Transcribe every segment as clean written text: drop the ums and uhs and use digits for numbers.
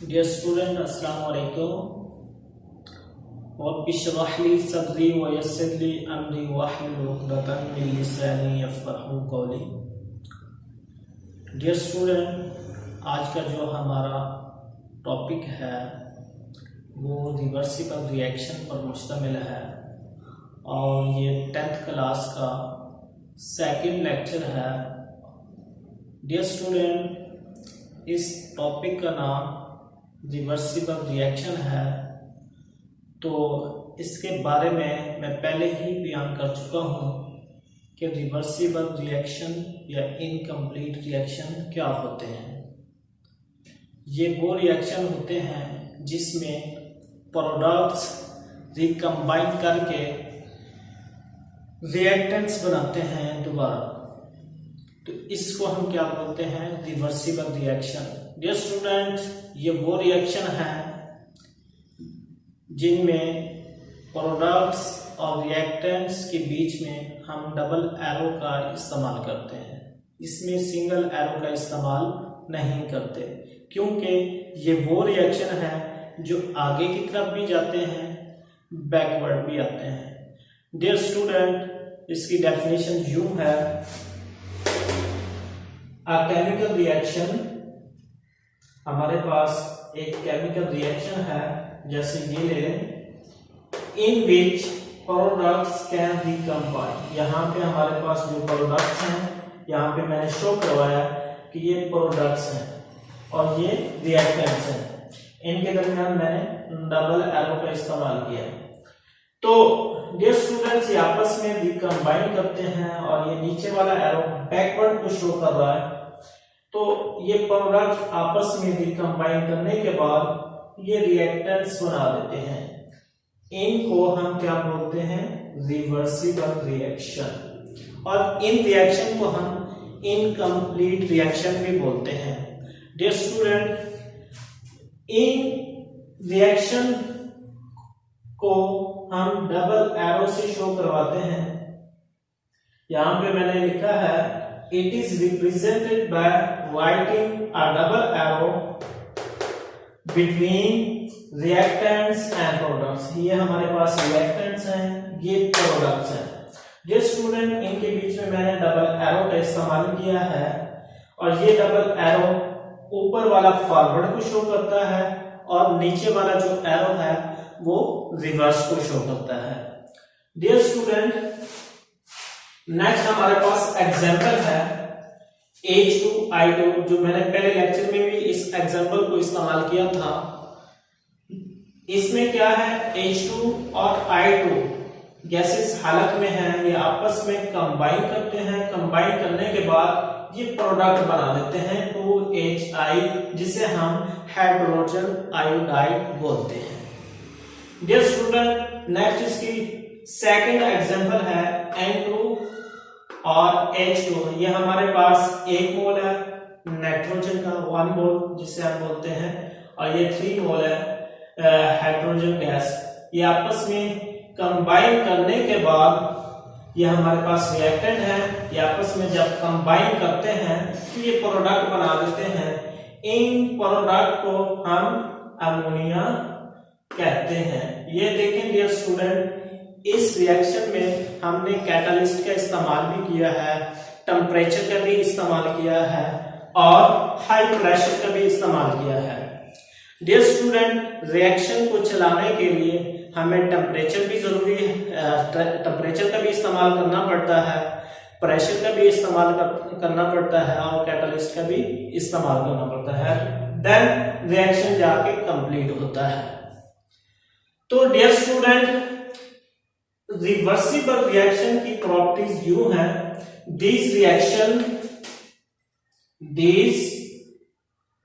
Dear student, Assalamu alaikum. Rabbi shrah li sadri wa yassir li amri wahlul 'uqdatan min lisani yafqahu qawli. Dear student, आज का जो हमारा topic है वो reversible reaction पर मुश्तमिल है और ये 10th क्लास का सेकंड लेक्चर है। डियर स्टूडेंट, इस टॉपिक का नाम रिवर्सिबल रिएक्शन है, तो इसके बारे में मैं पहले ही बयान कर चुका हूँ कि रिवर्सिबल रिएक्शन या इनकम्प्लीट रिएक्शन क्या होते हैं। ये वो रिएक्शन होते हैं जिसमें प्रोडक्ट्स रिकम्बाइन करके रिएक्टेंट्स बनाते हैं दोबारा, तो इसको हम क्या बोलते हैं? Reversible reaction. डियर स्टूडेंट, ये वो रिएक्शन है जिनमें प्रोडक्ट्स और रिएक्टेंट्स के बीच में हम डबल एरो का इस्तेमाल करते हैं। इसमें सिंगल एरो का इस्तेमाल नहीं करते, क्योंकि ये वो रिएक्शन है जो आगे की तरफ भी जाते हैं, बैकवर्ड भी आते हैं। डियर स्टूडेंट, इसकी डेफिनेशन यूं है, अ केमिकल रिएक्शन, हमारे पास एक केमिकल रिएक्शन है, जैसे ये ले लें, इन विच प्रोडक्ट्स कैन रिकम्बाइन। यहाँ पे हमारे पास जो प्रोडक्ट्स हैं, यहाँ पे मैंने शो करवाया कि ये प्रोडक्ट्स हैं और ये रिएक्टेंट्स हैं, इनके दरमियान मैंने डबल एरो का इस्तेमाल किया। तो डियर स्टूडेंट्स, ये आपस में रिकम्बाइन करते हैं और ये नीचे वाला एरो बैकवर्ड को शो कर रहा है। तो ये प्रोडक्ट आपस में रिकम्बाइन करने के बाद ये रिएक्टेंट्स बना देते हैं। इनको हम क्या बोलते हैं? Reversible reaction. और इन रिएक्शन को हम इनकम्प्लीट रिएक्शन भी बोलते हैं। डियर स्टूडेंट, इन रिएक्शन को हम डबल एरो से शो करवाते हैं। यहां पे मैंने लिखा है, it is represented by writing a double arrow between reactants and products। ये हमारे पास reactants हैं, ये products हैं। ये स्टूडेंट, इनके बीच में मैंने डबल एरो का इस्तेमाल किया है और ये डबल एरो ऊपर वाला फॉरवर्ड को शो करता है और नीचे वाला जो एरो है वो रिवर्स को शो करता है। डियर स्टूडेंट, नेक्स्ट हमारे पास एग्जांपल है H2I2, जो मैंने पहले लेक्चर में भी इस एग्जांपल को इस्तेमाल किया था। इसमें क्या है, H2 और I2 गैसेस हालत में हैं, ये आपस में कंबाइन करते हैं। कंबाइन करने के बाद ये प्रोडक्ट बना देते हैं 2HI, जिसे हम हाइड्रोजन आयोडाइड बोलते हैं। डियर स्टूडेंट, नेक्स्ट इसकी सेकंड एग्जांपल है N2 और H2। ये हमारे पास 1 मोल है नाइट्रोजन का, 1 मोल जिसे हम बोलते हैं, और ये 3 मोल है हाइड्रोजन गैस। ये आपस में कंबाइन करने के बाद ये हमारे पास रिएक्टेंट है। ये आपस में जब कंबाइन करते हैं तो ये प्रोडक्ट बना देते हैं। इन प्रोडक्ट को हम अमोनिया कहते हैं। ये देखें डियर स्टूडेंट, इस रिएक्शन में हमने कैटालिस्ट का इस्तेमाल भी किया है, टेम्परेचर का भी इस्तेमाल किया है और हाई प्रेशर का भी इस्तेमाल किया है। डियर स्टूडेंट, रिएक्शन को चलाने के लिए हमें टेम्परेचर भी जरूरी है, टेम्परेचर का भी इस्तेमाल करना पड़ता है, प्रेशर का भी इस्तेमाल करना पड़ता है और कैटालिस्ट का भी इस्तेमाल करना पड़ता है। देन रिएक्शन जाके कंप्लीट होता है। तो डियर स्टूडेंट, रिवर्सिबल रिएक्शन की प्रॉपर्टीज यूं है, this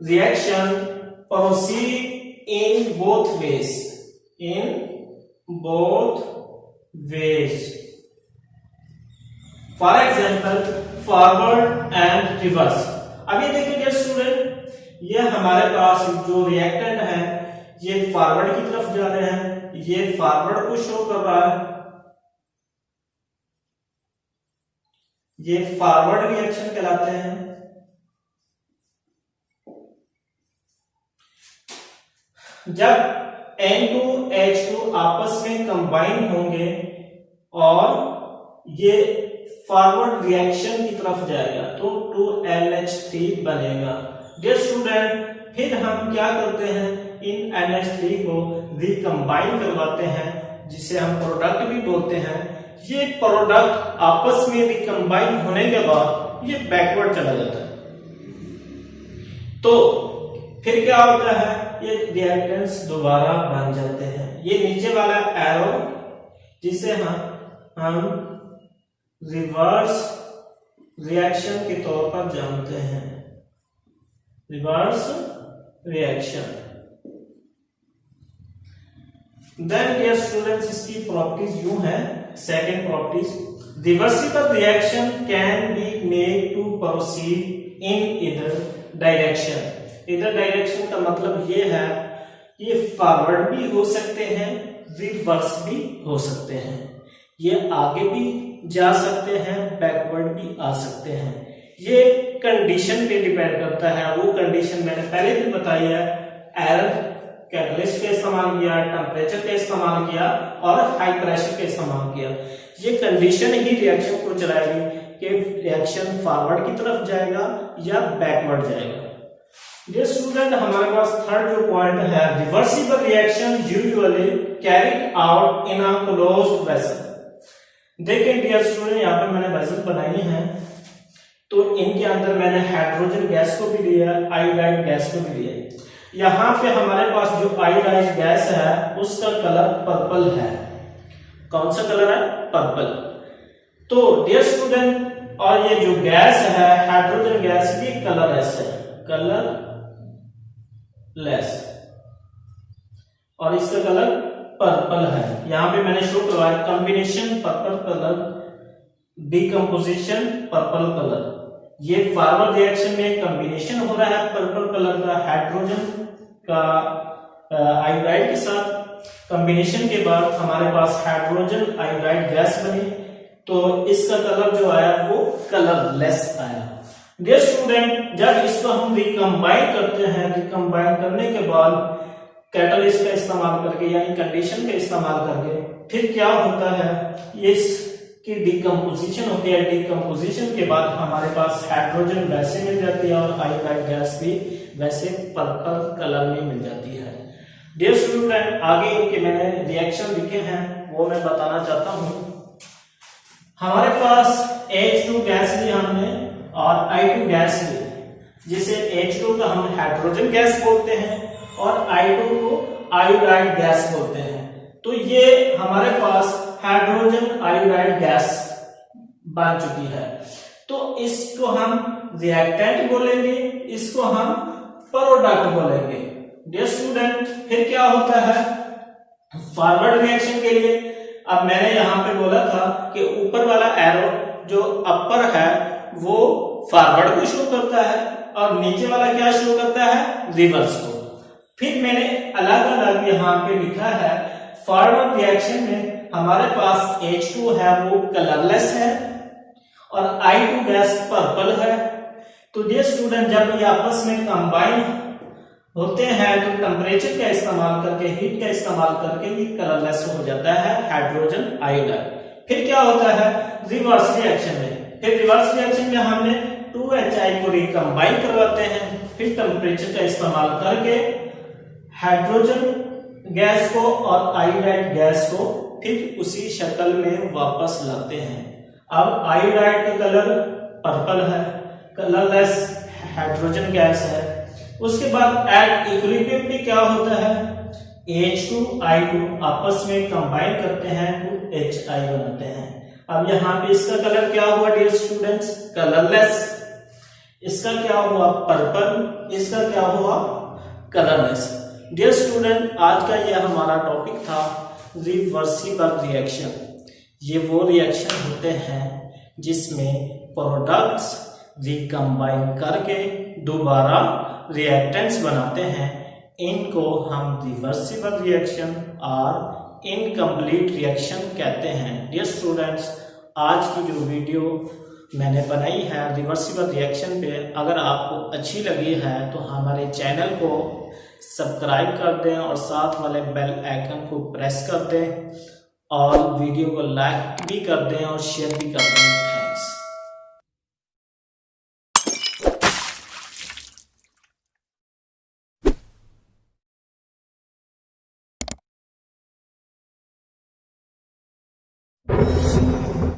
reaction proceed in both ways, for example forward and reverse. अब ये देखिए डियर स्टूडेंट, ये हमारे पास जो रिएक्टेंट है ये फॉरवर्ड की तरफ जा रहे हैं, ये फॉरवर्ड को शो कर रहा है, ये फॉरवर्ड रिएक्शन कहलाते हैं। जब N2H2 आपस में कंबाइन होंगे और ये फॉरवर्ड रिएक्शन की तरफ जाएगा तो 2NH3 बनेगा। डियर स्टूडेंट, फिर हम क्या करते हैं, इन NH3 को रिकंबाइन करवाते हैं, जिसे हम प्रोडक्ट भी बोलते हैं। ये प्रोडक्ट आपस में रिकंबाइन होने के बाद ये बैकवर्ड चला जाता है, तो फिर क्या होता है, ये रिएक्टेंट्स दोबारा बन जाते हैं। ये नीचे वाला एरो जिसे हम रिवर्स रिएक्शन के तौर पर जानते हैं, reverse reaction. Then dear students, इसकी प्रॉपर्टीज यूं है। Second properties, reversible reaction can be made to proceed in either direction. इधर डायरेक्शन का मतलब ये है, ये फॉरवर्ड भी हो सकते हैं, रिवर्स भी हो सकते हैं, ये आगे भी जा सकते हैं, बैकवर्ड भी आ सकते हैं। ये कंडीशन पे डिपेंड करता है। वो कंडीशन मैंने पहले भी बताई है, एयर कैटलिस्ट का इस्तेमाल किया, टेम्परेचर का इस्तेमाल किया और हाई प्रेशर का इस्तेमाल किया। ये कंडीशन ही रिएक्शन को चलाएगी कि रिएक्शन फॉरवर्ड की तरफ जाएगा या बैकवर्ड जाएगा। डियर स्टूडेंट, हमारे पास थर्ड जो पॉइंट है, reversible reaction usually carried out in a closed vessel. देखिए डियर स्टूडेंट, यहाँ पे मैंने वेसल बनाई है, तो इनके अंदर मैंने हाइड्रोजन गैस को भी लिया, आयोडाइड गैस को भी लिया। यहाँ पे हमारे पास जो आयोडाइड गैस है उसका कलर पर्पल है। कौन सा कलर है? पर्पल। तो डियर स्टूडेंट, और ये जो गैस है हाइड्रोजन गैस, ये कलरलेस है, कलरलेस, और इसका कलर पर्पल है। यहां पे मैंने शो करवाया combination purple colour, decomposition purple colour. ये फॉरवर्ड रिएक्शन में कॉम्बिनेशन हो रहा है पर्पल कलर का हाइड्रोजन का आयोडाइड के साथ। कॉम्बिनेशन के बाद हमारे पास हाइड्रोजन आयोडाइड गैस बनी, तो इसका कलर जो आया वो कलरलेस आया। डियर स्टूडेंट, जब इसको हम रिकंबाइन करते हैं, रिकंबाइन करने के बाद कैटलिस्ट का इस्तेमाल करके यानी कंडीशन का इस्तेमाल करके फिर क्या होता है, इसकी डिकम्पोजिशन होती है। डिकम्पोजिशन के बाद हमारे पास हाइड्रोजन वैसे मिल जाती है और आयोडाइड गैस भी वैसे पर्पल कलर में मिल जाती है। डियर स्टूडेंट, आगे इनके मैंने रिएक्शन लिखे हैं वो मैं बताना चाहता हूं। हमारे पास H2 गैस ली हमने और I2 गैस ली, जिसे H2 का हम हाइड्रोजन गैस बोलते हैं और I2 को आयोडाइड गैस बोलते हैं। तो ये हमारे पास हाइड्रोजन आयोडाइड गैस बन चुकी है, तो इसको हम रिएक्टेंट बोलेंगे, इसको हम प्रोडक्ट बोलेंगे। डियर स्टूडेंट, फिर क्या होता है फॉरवर्ड रिएक्शन के लिए। अब मैंने यहां पे बोला था कि ऊपर वाला एरो जो अपर है वो फॉरवर्ड को शो करता है और नीचे वाला क्या शो करता है, रिवर्स को। फिर मैंने अलग अलग यहाँ पे लिखा है, फॉरवर्ड रिएक्शन में हमारे पास H2 है वो कलरलेस है और I2 गैस पर्पल है। तो डियर स्टूडेंट, जब ये आपस में कंबाइन होते हैं तो टेम्परेचर का इस्तेमाल करके, हीट का इस्तेमाल करके ये कलरलेस हो जाता है हाइड्रोजन आयोडाइड। फिर क्या होता है रिवर्स रिएक्शन में, फिर रिवर्स रिएक्शन में हमने 2HI को रिकंबाइन करवाते हैं, फिर टेम्परेचर का इस्तेमाल करके हाइड्रोजन गैस को और आयोडाइड गैस को फिर उसी शक्ल में वापस लाते हैं। अब आयोडाइड का कलर पर्पल है, कलरलेस हाइड्रोजन गैस है। उसके बाद एट इक्विलिब्रियम पे क्या होता है, H2I2 आपस में कंबाइन करते हैं तो HI बनाते हैं। अब यहाँ पे इसका कलर क्या हुआ डियर स्टूडेंट्स, कलरलेस। इसका क्या हुआ पर्पल, इसका क्या हुआ कलरलेस। डियर स्टूडेंट, आज का यह हमारा टॉपिक था रिवर्सिबल रिएक्शन। ये वो रिएक्शन होते हैं जिसमें प्रोडक्ट्स रिकंबाइन करके दोबारा रिएक्टेंट्स बनाते हैं। इनको हम रिवर्सिबल रिएक्शन और इनकम्प्लीट रिएक्शन कहते हैं। डियर स्टूडेंट्स, आज की जो वीडियो मैंने बनाई है रिवर्सिबल रिएक्शन पे, अगर आपको अच्छी लगी है तो हमारे चैनल को सब्सक्राइब कर दें और साथ वाले बेल आइकन को प्रेस कर दें और वीडियो को लाइक भी कर दें और शेयर भी कर दें। थैंक्स।